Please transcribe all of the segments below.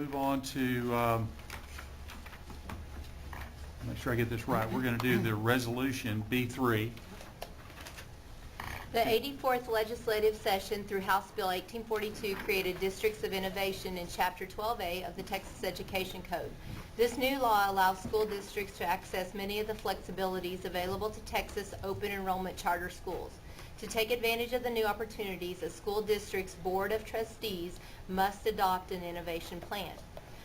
move on to, make sure I get this right. We're going to do the resolution B3. The 84th legislative session through House Bill 1842 created Districts of Innovation in Chapter 12A of the Texas Education Code. This new law allows school districts to access many of the flexibilities available to Texas open enrollment charter schools. To take advantage of the new opportunities, a school district's Board of Trustees must adopt an innovation plan.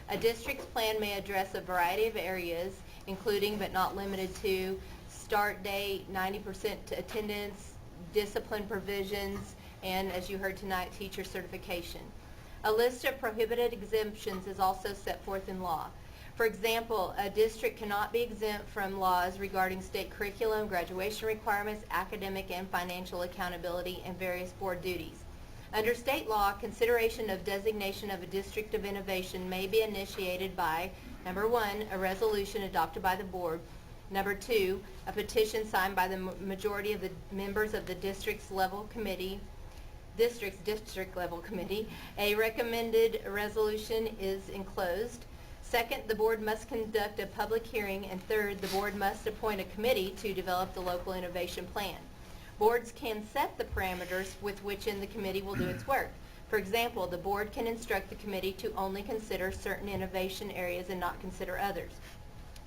A district's plan may address a variety of areas, including but not limited to start date, 90% attendance, discipline provisions, and as you heard tonight, teacher certification. A list of prohibited exemptions is also set forth in law. For example, a district cannot be exempt from laws regarding state curriculum, graduation requirements, academic and financial accountability, and various board duties. Under state law, consideration of designation of a district of innovation may be initiated by, number 1, a resolution adopted by the board, number 2, a petition signed by the majority of the members of the district level committee. A recommended resolution is enclosed. Second, the board must conduct a public hearing. And third, the board must appoint a committee to develop the local innovation plan. Boards can set the parameters with which the committee will do its work. For example, the board can instruct the committee to only consider certain innovation areas and not consider others.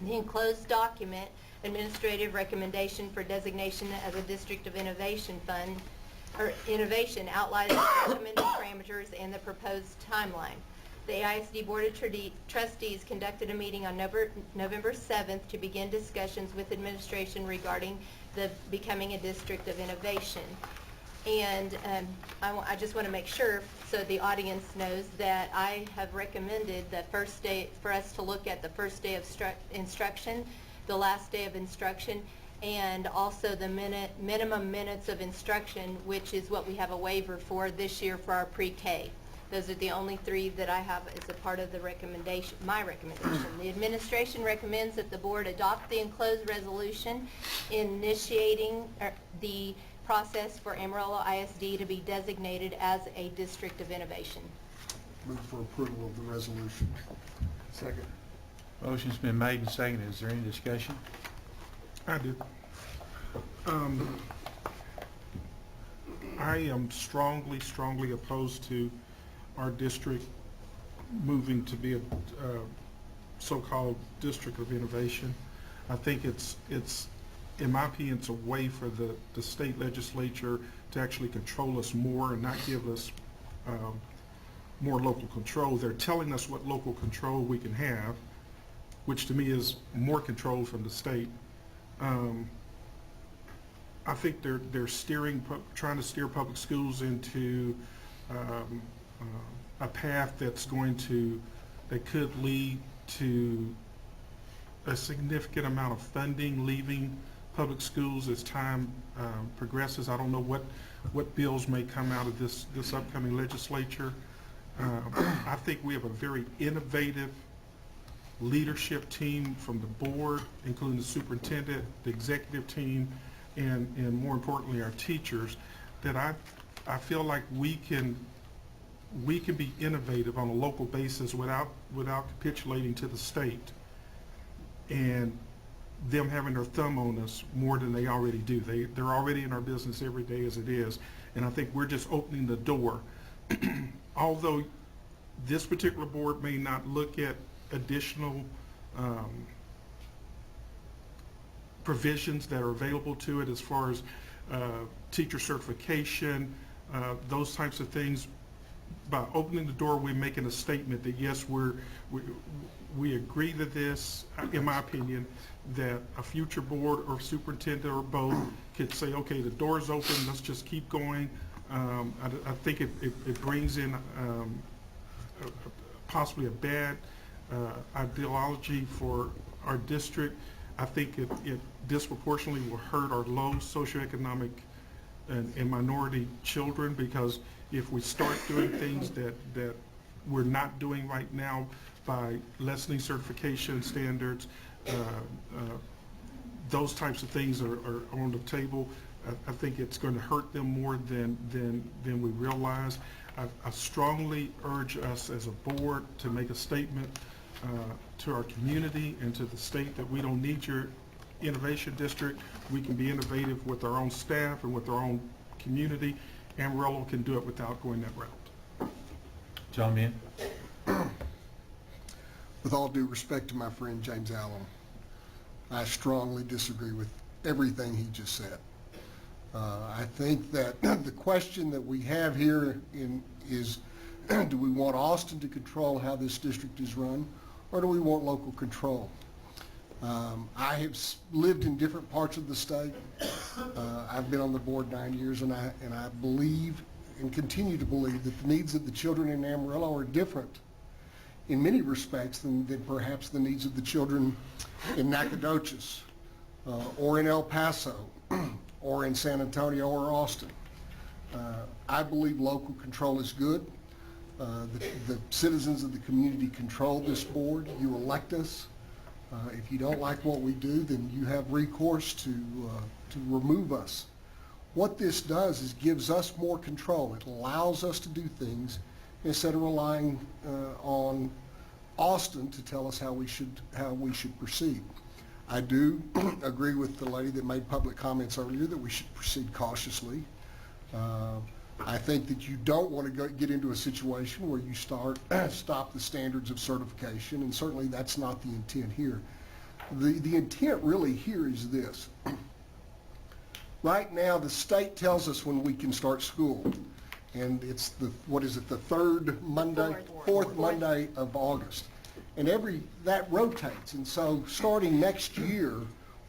The enclosed document, Administrative Recommendation for Designation as a District of Innovation Fund, or Innovation, outlines the recommended parameters and the proposed timeline. The ISD Board of Trustees conducted a meeting on November 7th to begin discussions with administration regarding the becoming a District of Innovation. And I just want to make sure so the audience knows that I have recommended the first day for us to look at the first day of instruction, the last day of instruction, and also the minimum minutes of instruction, which is what we have a waiver for this year for our pre-K. Those are the only 3 that I have as a part of the recommendation, my recommendation. The administration recommends that the board adopt the enclosed resolution initiating the process for Amarillo ISD to be designated as a District of Innovation. Move for approval of the resolution. Second. Motion's been made and seconded. Is there any discussion? I do. I am strongly opposed to our district moving to be a so-called District of Innovation. I think it's in my opinion, it's a way for the state legislature to actually control us more and not give us more local control. They're telling us what local control we can have, which to me is more control from the state. I think they're trying to steer public schools into a path that could lead to a significant amount of funding leaving public schools as time progresses. I don't know what bills may come out of this upcoming legislature. I think we have a very innovative leadership team from the board, including the superintendent, the executive team, and more importantly our teachers, that I feel like we can be innovative on a local basis without capitulating to the state and them having their thumb on us more than they already do. They're already in our business every day as it is, and I think we're just opening the door. Although this particular board may not look at additional provisions that are available to it as far as teacher certification, those types of things, by opening the door, we're making a statement that yes, we agree to this. In my opinion, that a future board or superintendent or both could say, okay, the door's open, let's just keep going. I think it brings in possibly a bad ideology for our district. I think it disproportionately will hurt our low socioeconomic and minority children, because if we start doing things that we're not doing right now by lessening certification standards, those types of things are on the table. I think it's going to hurt them more than we realize. I strongly urge us as a board to make a statement to our community and to the state that we don't need your innovation district. We can be innovative with our own staff and with our own community. Amarillo can do it without going that route. John Meehan? With all due respect to my friend James Allen, I strongly disagree with everything he just said. I think that the question that we have here is, do we want Austin to control how this district is run, or do we want local control? I have lived in different parts of the state. I've been on the board 9 years, and I believe and continue to believe that the needs of the children in Amarillo are different in many respects than perhaps the needs of the children in Nacogdoches or in El Paso or in San Antonio or Austin. I believe local control is good. The citizens of the community control this board. You elect us. If you don't like what we do, then you have recourse to remove us. What this does is gives us more control. It allows us to do things instead of relying on Austin to tell us how we should proceed. I do agree with the lady that made public comments earlier that we should proceed cautiously. I think that you don't want to get into a situation where you stop the standards of certification, and certainly that's not the intent here. The intent really here is this. Right now, the state tells us when we can start school, and it's the third Monday, fourth Monday of August, and that rotates. And so, starting next year,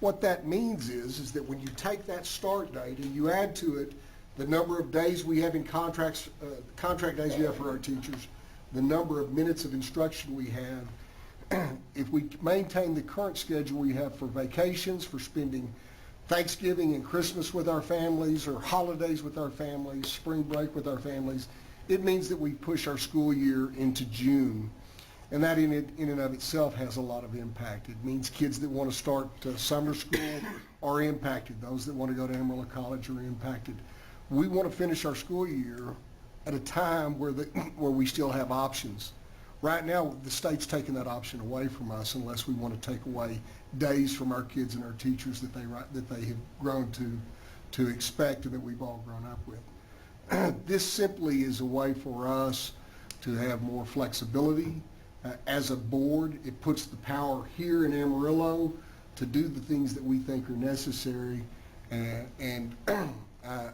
what that means is that when you take that start date and you add to it the number of days we have in contract days we have for our teachers, the number of minutes of instruction we have, if we maintain the current schedule we have for vacations, for spending Thanksgiving and Christmas with our families, or holidays with our families, spring break with our families, it means that we push our school year into June. And that in and of itself has a lot of impact. It means kids that want to start summer school are impacted. Those that want to go to Amarillo College are impacted. We want to finish our school year at a time where we still have options. Right now, the state's taking that option away from us unless we want to take away days from our kids and our teachers that they have grown to expect and that we've all grown up with. This simply is a way for us to have more flexibility. As a board, it puts the power here in Amarillo to do the things that we think are necessary, and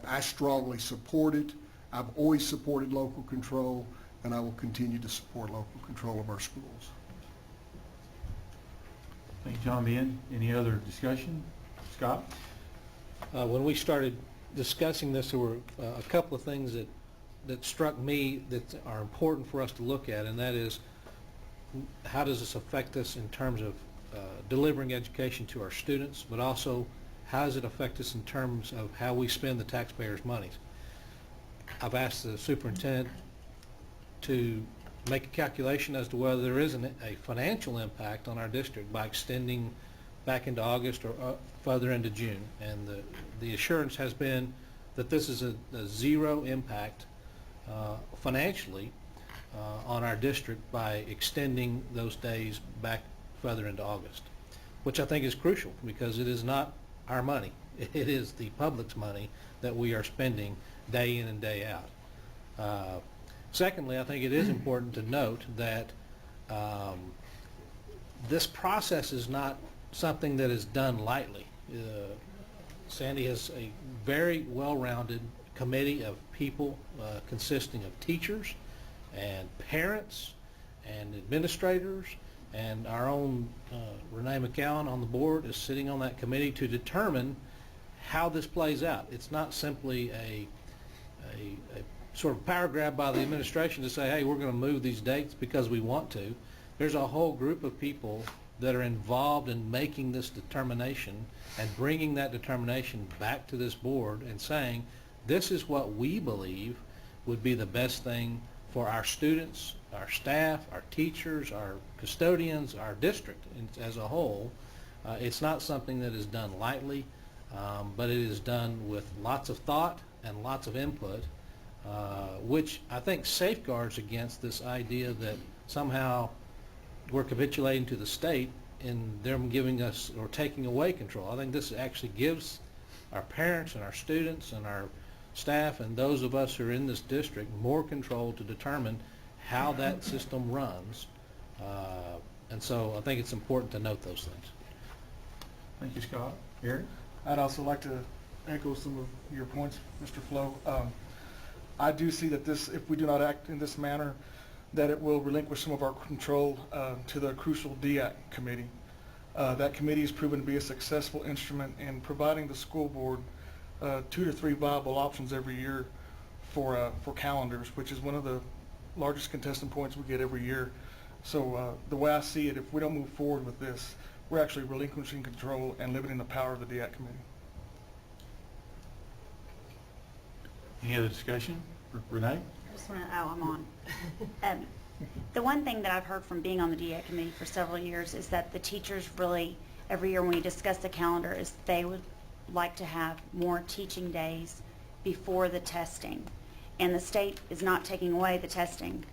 I strongly support it. I've always supported local control, and I will continue to support local control of our schools. Thank you, John Meehan. Any other discussion? Scott? When we started discussing this, there were a couple of things that struck me that are important for us to look at, and that is, how does this affect us in terms of delivering education to our students, but also how does it affect us in terms of how we spend the taxpayers' monies? I've asked the superintendent to make a calculation as to whether there is a financial impact on our district by extending back into August or further into June. And the assurance has been that this is a zero impact financially on our district by extending those days back further into August, which I think is crucial because it is not our money. It is the public's money that we are spending day in and day out. Secondly, I think it is important to note that this process is not something that is done lightly. Sandy has a very well-rounded committee of people consisting of teachers and parents and administrators, and our own Renee McCowan on the board is sitting on that committee to determine how this plays out. It's not simply a sort of power grab by the administration to say, hey, we're going to move these dates because we want to. There's a whole group of people that are involved in making this determination and bringing that determination back to this board and saying, this is what we believe would be the best thing for our students, our staff, our teachers, our custodians, our district as a whole. It's not something that is done lightly, but it is done with lots of thought and lots of input. which I think safeguards against this idea that somehow we're capitulating to the state in them giving us or taking away control. I think this actually gives our parents and our students and our staff and those of us who are in this district more control to determine how that system runs. And so I think it's important to note those things. Thank you, Scott. Eric? I'd also like to echo some of your points, Mr. Flo. I do see that this, if we do not act in this manner, that it will relinquish some of our control to the crucial DEAC committee. That committee has proven to be a successful instrument in providing the school board 2 to 3 viable options every year for calendars, which is one of the largest contestant points we get every year. So the way I see it, if we don't move forward with this, we're actually relinquishing control and limiting the power of the DEAC committee. Any other discussion? Renee? I just want to, I'm on. The one thing that I've heard from being on the DEAC committee for several years is that the teachers really, every year when we discuss the calendar, is they would like to have more teaching days before the testing. And the state is not taking away the testing.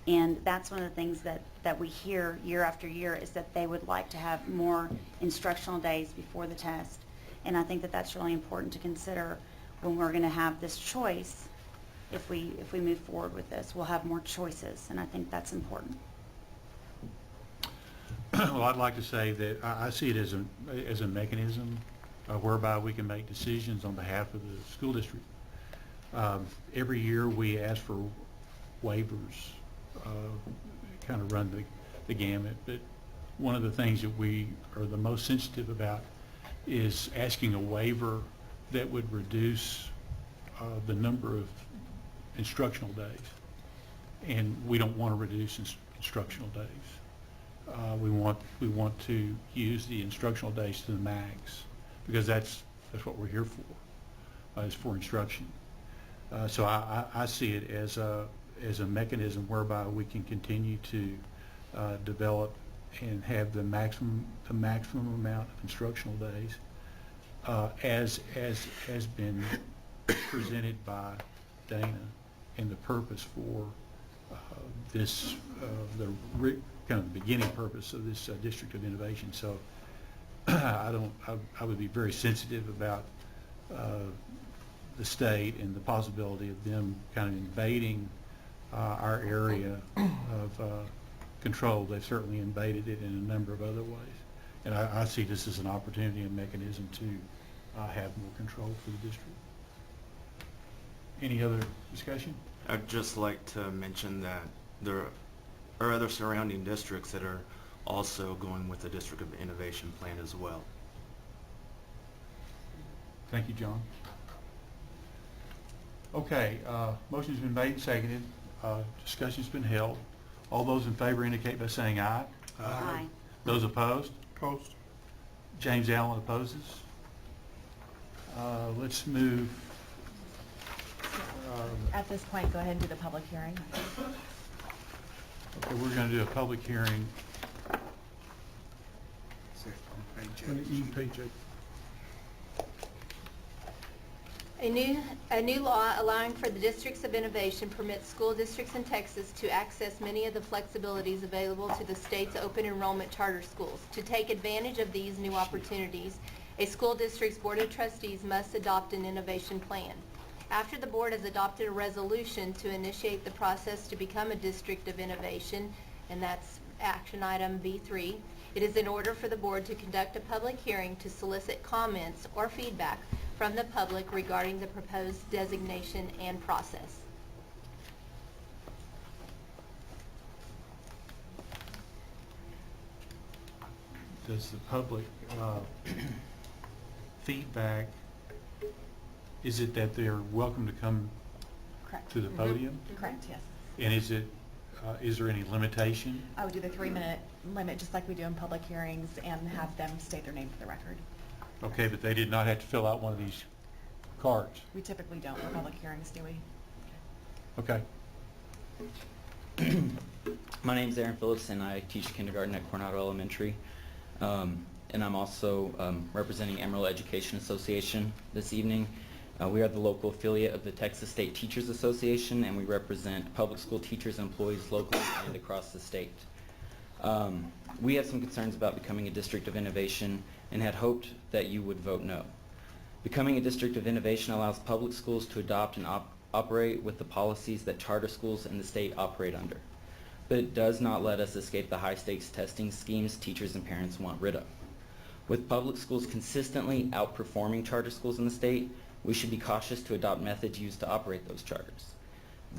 And that's one of the things that we hear year after year is that they would like to have more instructional days before the test. And I think that that's really important to consider when we're going to have this choice. If we move forward with this, we'll have more choices, and I think that's important. Well, I'd like to say that I see it as a mechanism whereby we can make decisions on behalf of the school district. Every year we ask for waivers, kind of run the gamut, but one of the things that we are the most sensitive about is asking a waiver that would reduce the number of instructional days, and we don't want to reduce instructional days. We want to use the instructional days to the max, because that's what we're here for, is for instruction. So I see it as a mechanism whereby we can continue to develop and have the maximum amount of instructional days as has been presented by Dana, and the purpose for this, kind of the beginning purpose of this District of Innovation. So I would be very sensitive about the state and the possibility of them kind of invading our area of control. They've certainly invaded it in a number of other ways. And I see this as an opportunity and mechanism to have more control for the district. Any other discussion? I'd just like to mention that there are other surrounding districts that are also going with the District of Innovation plan as well. Thank you, John. Okay, motion's been made and seconded. Discussion's been held. All those in favor indicate by saying aye. Aye. Those opposed? Opposed? James Allen opposes. Let's move. At this point, go ahead and do the public hearing. Okay, we're going to do a public hearing. Page 8. A new law allowing for the Districts of Innovation permits school districts in Texas to access many of the flexibilities available to the state's open enrollment charter schools. To take advantage of these new opportunities, a school district's Board of Trustees must adopt an innovation plan. After the board has adopted a resolution to initiate the process to become a District of Innovation, and that's action item B3, it is in order for the board to conduct a public hearing to solicit comments or feedback from the public regarding the proposed designation and process. Does the public feedback, is it that they're welcome to come Correct. to the podium? Correct, yes. And is there any limitation? I would do the 3-minute limit, just like we do in public hearings, and have them state their name for the record. Okay, but they did not have to fill out one of these cards. We typically don't for public hearings, do we? Okay. My name's Aaron Phillips, and I teach kindergarten at Coronado Elementary. And I'm also representing Amarillo Education Association this evening. We are the local affiliate of the Texas State Teachers Association, and we represent public school teachers and employees locally and across the state. We have some concerns about becoming a district of innovation and had hoped that you would vote no. Becoming a district of innovation allows public schools to adopt and operate with the policies that charter schools in the state operate under. But it does not let us escape the high-stakes testing schemes teachers and parents want rid of. With public schools consistently outperforming charter schools in the state, we should be cautious to adopt methods used to operate those charters.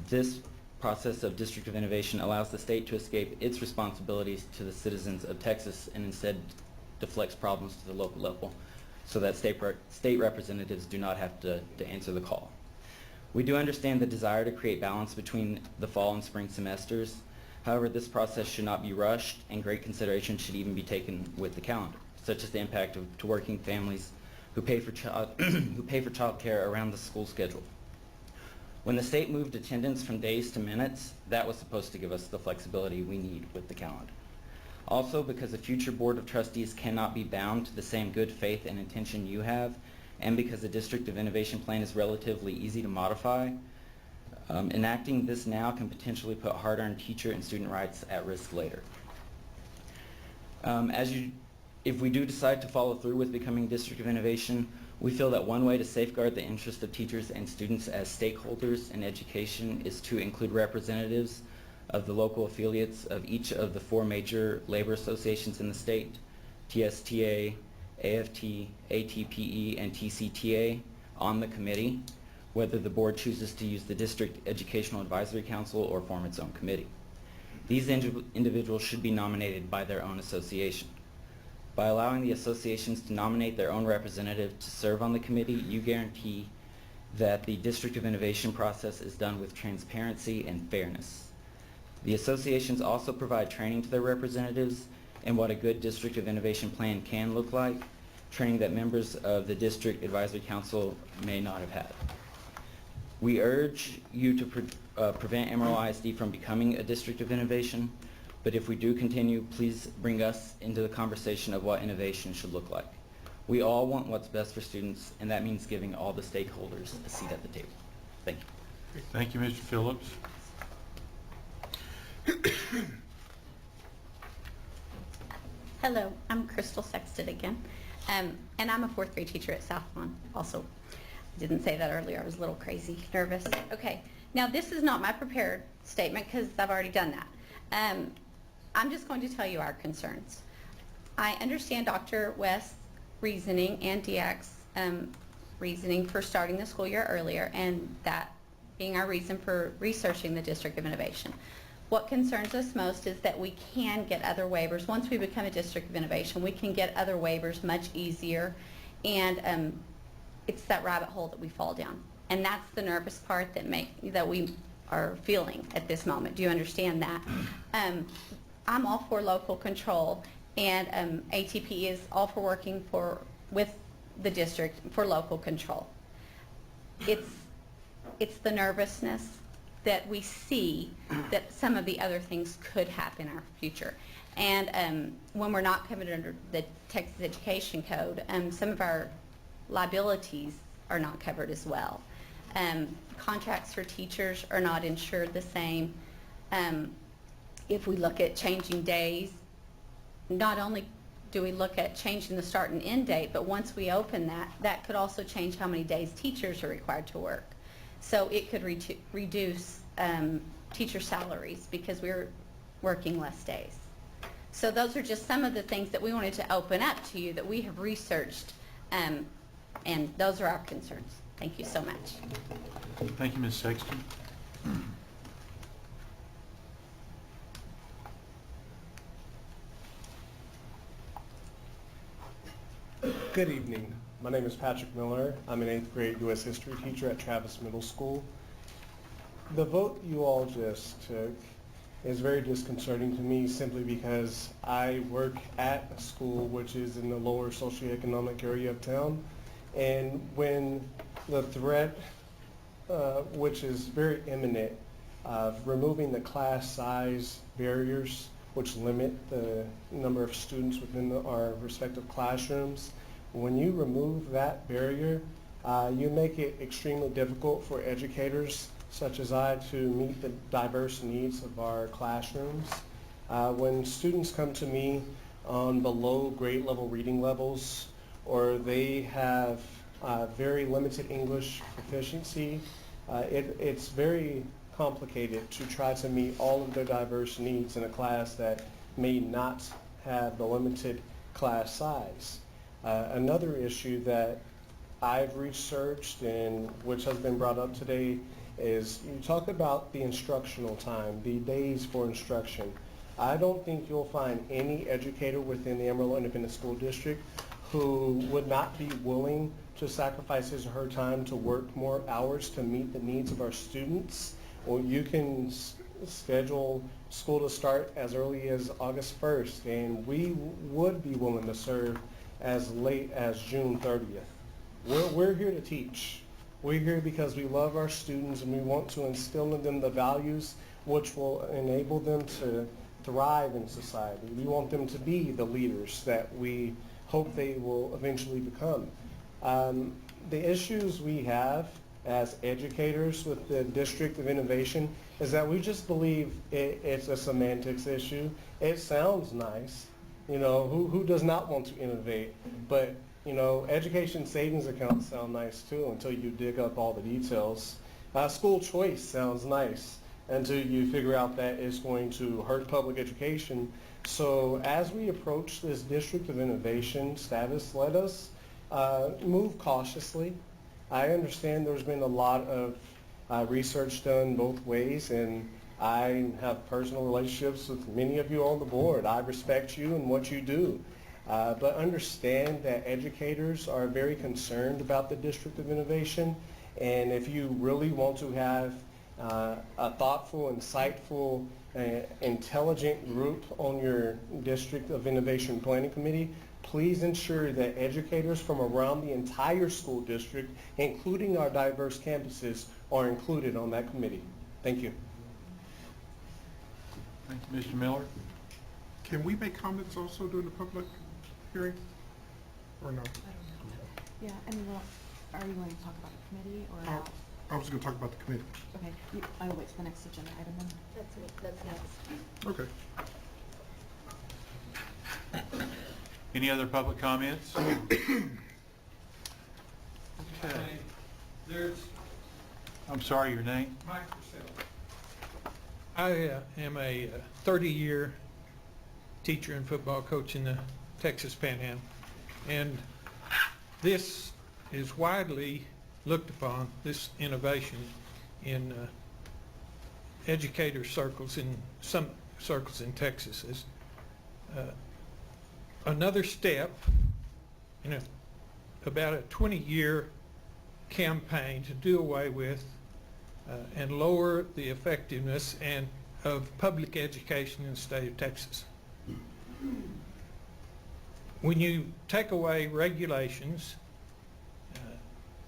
This process of district of innovation allows the state to escape its responsibilities to the citizens of Texas and instead deflects problems to the local level so that state representatives do not have to answer the call. We do understand the desire to create balance between the fall and spring semesters. However, this process should not be rushed, and great consideration should even be taken with the calendar, such as the impact to working families who pay for child care around the school schedule. When the state moved attendance from days to minutes, that was supposed to give us the flexibility we need with the calendar. Also, because a future board of trustees cannot be bound to the same good faith and intention you have, and because the District of Innovation Plan is relatively easy to modify, enacting this now can potentially put hard-earned teacher and student rights at risk later. If we do decide to follow through with becoming District of Innovation, we feel that one way to safeguard the interest of teachers and students as stakeholders in education is to include representatives of the local affiliates of each of the 4 major labor associations in the state, TSTA, AFT, ATPE, and TCTA, on the committee, whether the board chooses to use the District Educational Advisory Council or form its own committee. These individuals should be nominated by their own association. By allowing the associations to nominate their own representative to serve on the committee, you guarantee that the District of Innovation process is done with transparency and fairness. The associations also provide training to their representatives in what a good District of Innovation plan can look like, training that members of the District Advisory Council may not have had. We urge you to prevent Amarillo ISD from becoming a District of Innovation, but if we do continue, please bring us into the conversation of what innovation should look like. We all want what's best for students, and that means giving all the stakeholders a seat at the table. Thank you. Thank you, Mr. Phillips. Hello, I'm Crystal Sexton again, and I'm a 4th grade teacher at South Lawn also. I didn't say that earlier, I was a little crazy, nervous. Okay, now this is not my prepared statement because I've already done that. I'm just going to tell you our concerns. I understand Dr. West's reasoning and DIAC's reasoning for starting the school year earlier, and that being our reason for researching the District of Innovation. What concerns us most is that we can get other waivers. Once we become a District of Innovation, we can get other waivers much easier, and it's that rabbit hole that we fall down. And that's the nervous part that we are feeling at this moment. Do you understand that? I'm all for local control, and ATP is all for working with the district for local control. It's the nervousness that we see that some of the other things could happen in our future. And when we're not covered under the Texas Education Code, some of our liabilities are not covered as well. Contracts for teachers are not insured the same. If we look at changing days, not only do we look at changing the start and end date, but once we open that could also change how many days teachers are required to work. So it could reduce teacher salaries because we're working less days. So those are just some of the things that we wanted to open up to you that we have researched, and those are our concerns. Thank you so much. Thank you, Ms. Sexton. Good evening. My name is Patrick Miller. I'm an 8th grade U.S. history teacher at Travis Middle School. The vote you all just took is very disconcerting to me simply because I work at a school which is in the lower socioeconomic area of town, and when the threat, which is very imminent, of removing the class size barriers which limit the number of students within our respective classrooms, when you remove that barrier, You make it extremely difficult for educators such as I to meet the diverse needs of our classrooms. When students come to me on below grade level reading levels, or they have very limited English proficiency, it's very complicated to try to meet all of their diverse needs in a class that may not have the limited class size. Another issue that I've researched and which has been brought up today is you talk about the instructional time, the days for instruction. I don't think you'll find any educator within the Amarillo Independent School District who would not be willing to sacrifice his or her time to work more hours to meet the needs of our students. Or you can schedule school to start as early as August 1st, and we would be willing to serve as late as June 30th. We're here to teach. We're here because we love our students and we want to instill in them the values which will enable them to thrive in society. We want them to be the leaders that we hope they will eventually become. The issues we have as educators with the District of Innovation is that we just believe it's a semantics issue. It sounds nice. You know, who does not want to innovate? But, you know, education savings accounts sound nice too until you dig up all the details. School choice sounds nice until you figure out that it's going to hurt public education. So as we approach this District of Innovation status, let us move cautiously. I understand there's been a lot of research done both ways, and I have personal relationships with many of you on the board. I respect you and what you do. But understand that educators are very concerned about the District of Innovation, and if you really want to have a thoughtful, insightful, intelligent group on your District of Innovation Planning Committee, please ensure that educators from around the entire school district, including our diverse campuses, are included on that committee. Thank you. Thank you, Mr. Miller. Can we make comments also during the public hearing? Or no? Yeah, I mean, well, are you going to talk about the committee or? Oh, I was going to talk about the committee. Okay, I will wait for the next agenda item then. That's next. Okay. Any other public comments? Okay. I'm sorry, your name? Mike Purcell. I am a 30-year teacher and football coach in the Texas Panhandle, and this is widely looked upon, this innovation, in educator circles, in some circles in Texas, as another step in about a 20-year campaign to do away with and lower the effectiveness of public education in the state of Texas. When you take away regulations,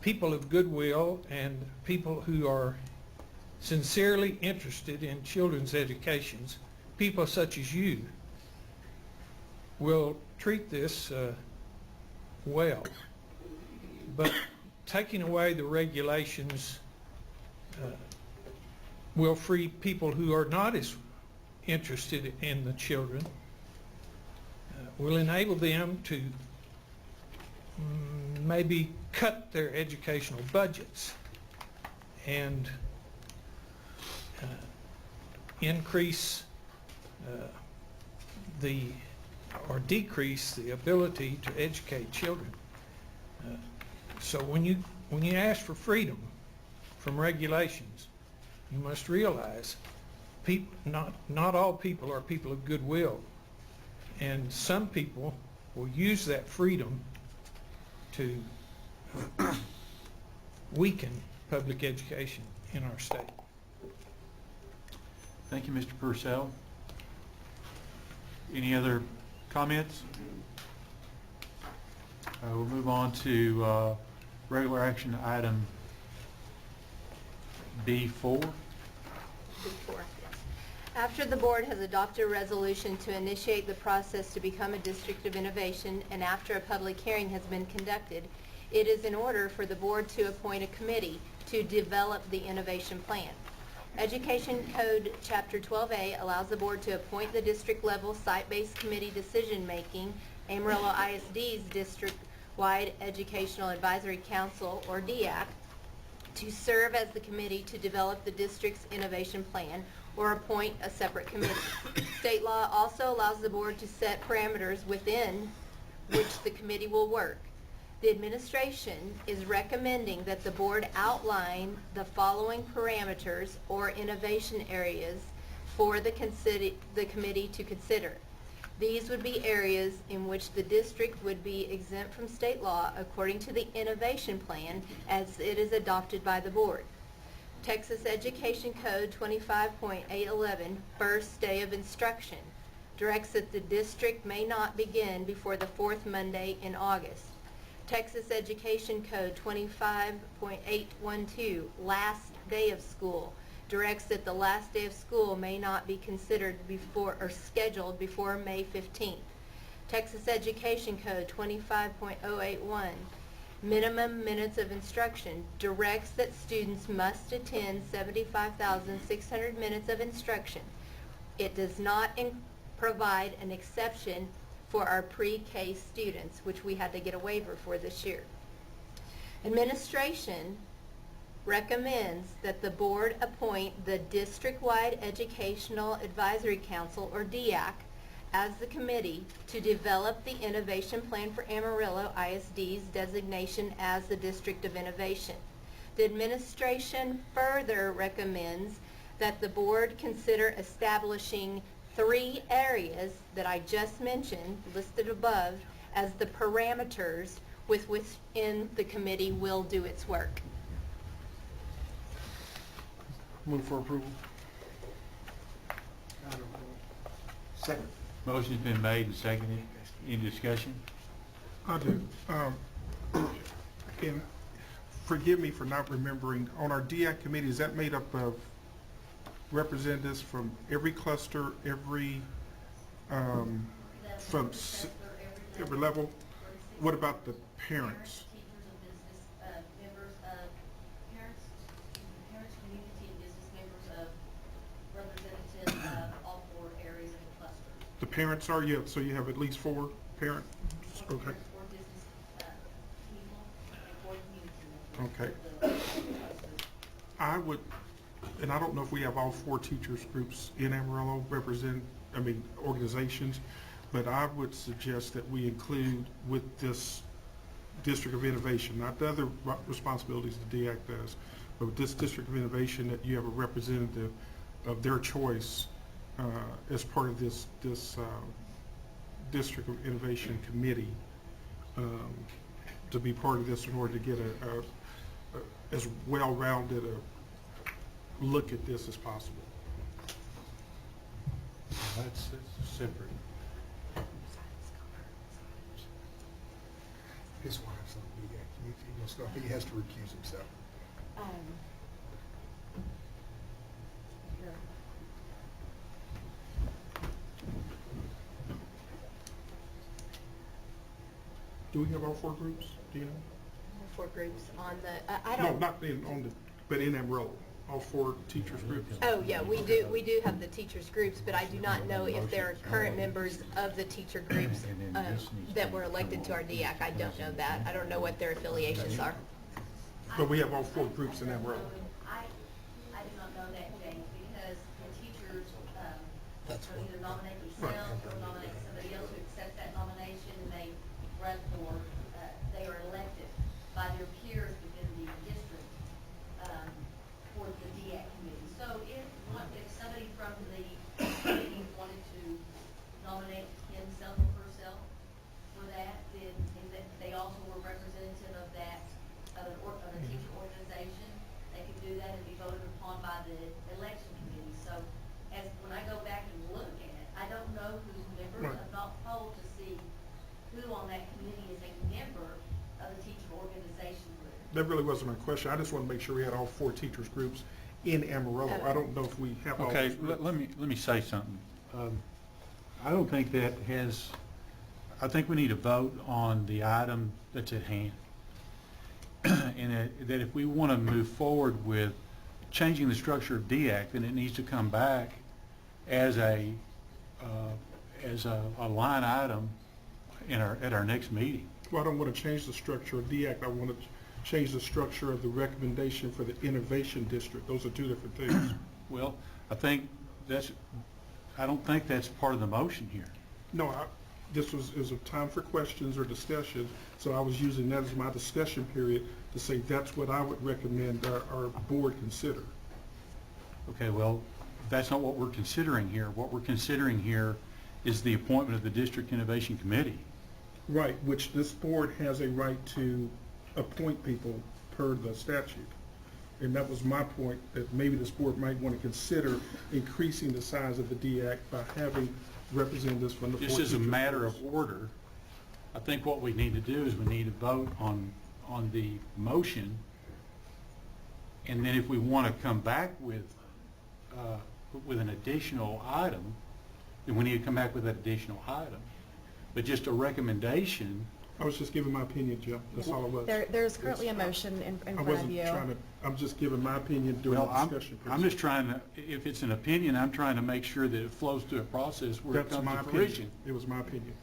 people of goodwill and people who are sincerely interested in children's educations, people such as you, will treat this well. But taking away the regulations will free people who are not as interested in the children, will enable them to maybe cut their educational budgets and increase or decrease the ability to educate children. So when you ask for freedom from regulations, you must realize not all people are people of goodwill, and some people will use that freedom to weaken public education in our state. Thank you, Mr. Purcell. Any other comments? We'll move on to regular action item B4. After the board has adopted a resolution to initiate the process to become a District of Innovation, and after a public hearing has been conducted, It is in order for the board to appoint a committee to develop the innovation plan. Education Code Chapter 12A allows the board to appoint the district-level site-based committee decision-making, Amarillo ISD's Districtwide Educational Advisory Council, or DEAC, to serve as the committee to develop the district's innovation plan or appoint a separate committee. State law also allows the board to set parameters within which the committee will work. The administration is recommending that the board outline the following parameters or innovation areas for the committee to consider. These would be areas in which the district would be exempt from state law according to the innovation plan as it is adopted by the board. Texas Education Code 25.811, first day of instruction, directs that the district may not begin before the fourth Monday in August. Texas Education Code 25.812, last day of school, directs that the last day of school may not be considered before or scheduled before May 15th. Texas Education Code 25.081, minimum minutes of instruction, directs that students must attend 75,600 minutes of instruction. It does not provide an exception for our pre-K students, which we had to get a waiver for this year. Administration recommends that the board appoint the Districtwide Educational Advisory Council, or DEAC, as the committee to develop the innovation plan for Amarillo ISD's designation as the District of Innovation. The administration further recommends that the board consider establishing 3 areas that I just mentioned, listed above, as the parameters with which the committee will do its work. Move for approval. Second. Motion's been made and seconded. Any discussion? I do. And forgive me for not remembering, on our DEAC committee, is that made up of representatives from every cluster, every every level? What about the parents? Teachers and business members of parents, community, and business members of representatives of all 4 areas of the cluster. The parents are, yeah, so you have at least 4 parents? Okay. 4 business people and 4 community members. Okay. of the clusters. I would, and I don't know if we have all 4 teachers groups in Amarillo organizations, but I would suggest that we include with this District of Innovation, not the other responsibilities the DEAC does, but with this District of Innovation, that you have a representative of their choice as part of this District of Innovation Committee to be part of this in order to get a as well-rounded a look at this as possible. That's separate. His wife's on the DEAC. He has to recuse himself. Do we have all 4 groups? Do you know? 4 groups on the, I No, don't. not but in Amarillo, all 4 teachers groups. Oh, yeah, we do have the teachers groups, but I do not know if there are current members of the teacher groups that were elected to our DEAC. I don't know that. I don't know what their affiliations are. But we have all 4 groups in Amarillo. I do not know that, James, because the teachers will either nominate themselves or nominate somebody else who accepts that nomination, and they run for, they are elected by their peers within the district for the DEAC committee. So if somebody from the committee wanted to nominate himself or herself for that, then they also were representative of that, of a teacher organization, they could do that and be voted upon by the election committee. So when I go back and look at it, I don't know who's members. I'm not told to see who on that committee is a member of the teacher organization group. That really wasn't my question. I just want to make sure we had all 4 teachers groups in Amarillo. I don't know if we have all Okay, those groups. let me say something. I don't think that has, I think we need to vote on the item that's at hand. and that if we want to move forward with changing the structure of DEAC, then it needs to come back as a line item at our next meeting. Well, I don't want to change the structure of the act. I want to change the structure of the recommendation for the innovation district. Those are two different things. Well, I don't think that's part of the motion here. No, this is a time for questions or discussion, so I was using that as my discussion period to say that's what I would recommend our board consider. Okay, well, that's not what we're considering here. What we're considering here is the appointment of the District Innovation Committee. Right, which this board has a right to appoint people per the statute. And that was my point, that maybe this board might want to consider increasing the size of the DEAC by having representatives from the four Just as a teachers' matter of boards. order, I think what we need to do is we need to vote on the motion, and then if we want to come back with an additional item, then we need to come back with that additional item. But just a recommendation, I was just giving my opinion, Jim, that's all it was. There's currently a motion in I front of wasn't you. trying to, I'm just giving my opinion during well, the discussion period. I'm just trying to, if it's an opinion, I'm trying to make sure that it flows through a process where it That's comes my to opinion. fruition. It was my opinion.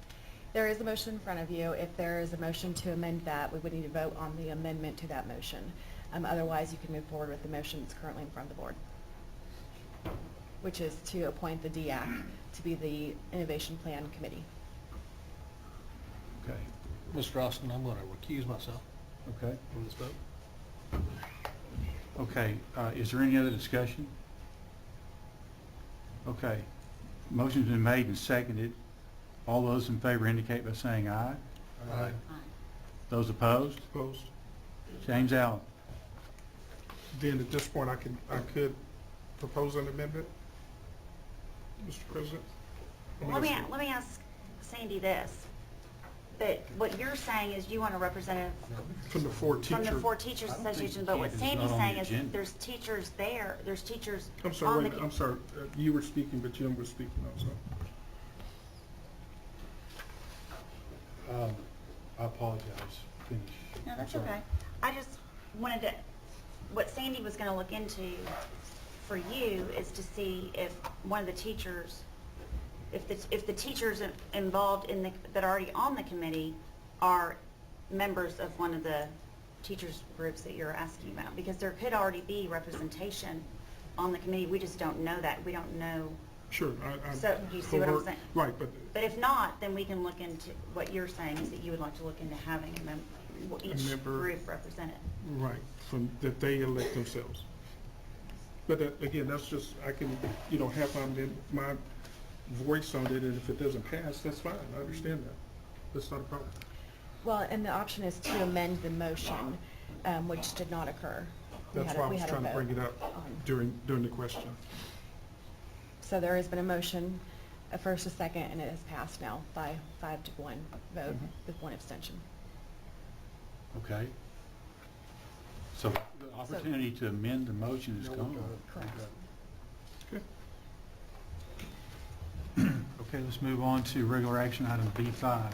There is a motion in front of you. If there is a motion to amend that, we would need to vote on the amendment to that motion. Otherwise, you can move forward with the motion that's currently in front of the board, which is to appoint the DEAC to be the Innovation Plan Committee. Okay, Mr. Austin, I'm going to recuse myself okay, from this vote. okay. Is there any other discussion? Okay. Motion's been made and seconded. All those in favor indicate by saying aye. Aye. Those opposed? Opposed? James Allen. Then at this point, I could propose an amendment, Mr. President? Let me ask Sandy this. That what you're saying is you want a representative From the four teachers. from the four teachers I don't think associations, you but can, what 'cause it's Sandy's not on the saying is agenda. there's teachers there, there's teachers I'm on sorry, the. wait, I'm sorry, you were speaking, but Jim was speaking also. I apologize. Finish. No, I'm that's sorry. okay. I just wanted to, what Sandy was gonna look into for you is to see if one of the teachers, if the teachers involved in that are already on the committee are members of one of the teachers groups that you're asking about, because there could already be representation on the committee, we just don't know that, we don't know. Sure, So, do you see what I'm saying? Right, But if not, then we can look into, what you're saying is that you would like to look into having each member- group represented. right, from, that they elect themselves. But again, that's just, I can, have my voice on it, and if it doesn't pass, that's fine, I understand that. That's not a problem. Well, and the option is to amend the motion, which did not occur. That's why I was trying to bring it up during the question. So there has been a motion, a first, a second, and it has passed now by 5-1 vote with one abstention. Okay. So the opportunity to amend the motion is gone. Correct. Okay. Okay, let's move on to regular action item B5.